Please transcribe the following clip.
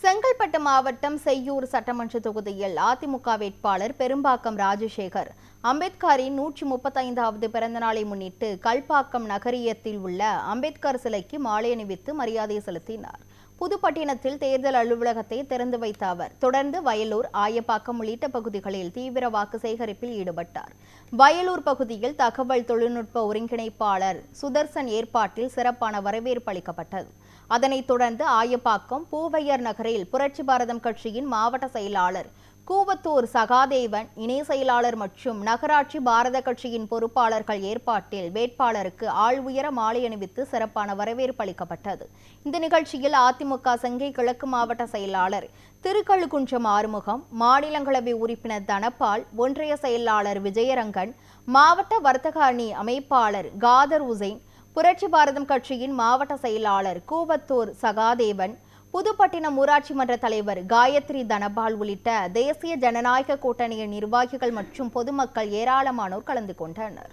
செங்கல்பட்டு மாவட்டம் செய்யூர் சட்டமன்ற தொகுதியில் அதிமுக வேட்பாளர் பெரும்பாக்கம் ராஜசேகர் அம்பேத்கரின் 135வது பிறந்தநாளை முன்னிட்டு கல்பாக்கம் நகரியத்தில் உள்ள அம்பேத்கர் சிலைக்கு மாலை அணிவித்து மரியாதை செலுத்தினார். புதுப்பட்டினத்தில் தேர்தல் அலுவலகத்தை திறந்து வைத்த அவர் தொடர்ந்து வயலூர், ஆயப்பாக்கம் உள்ளிட்ட பகுதிகளில் தீவிர வாக்கு சேகரிப்பில் ஈடுபட்டார். வயலூர் பகுதியில் தகவல் தொழில்நுட்ப ஒருங்கிணைப்பாளர் சுதர்சன் ஏற்பாட்டில் சிறப்பான வரவேற்பு அளிக்கப்பட்டது. அதனைத் தொடர்ந்து ஆயப்பாக்கம் பூவையர் நகரில் புரட்சி பாரதம் கட்சியின் மாவட்ட செயலாளர் கூவத்தூர் சகாதேவன், இணை செயலாளர் மற்றும் நகராட்சி பாரத கட்சியின் பொறுப்பாளர்கள் ஏற்பாட்டில் வேட்பாளருக்கு ஆள் உயர மாலை அணிவித்து சிறப்பான வரவேற்பு அளிக்கப்பட்டது. இந்த நிகழ்ச்சியில் அதிமுக செங்கை கிழக்கு மாவட்ட செயலாளர் திருக்கழுக்குன்றம் ஆறுமுகம், மாநிலங்களவை உறுப்பினர் தனபால், ஒன்றிய செயலாளர் விஜயரங்கன், மாவட்ட வர்த்தக அணி அமைப்பாளர் காதர் உசைன், புரட்சி பாரதம் கட்சியின் மாவட்ட செயலாளர் கூவத்தூர் சகாதேவன், புதுப்பட்டினம் ஊராட்சி மன்ற தலைவர் காயத்ரி தனபால் உள்ளிட்ட தேசிய ஜனநாயக கூட்டணியின் நிர்வாகிகள் மற்றும் பொதுமக்கள் ஏராளமானோர் கலந்து கொண்டனர்.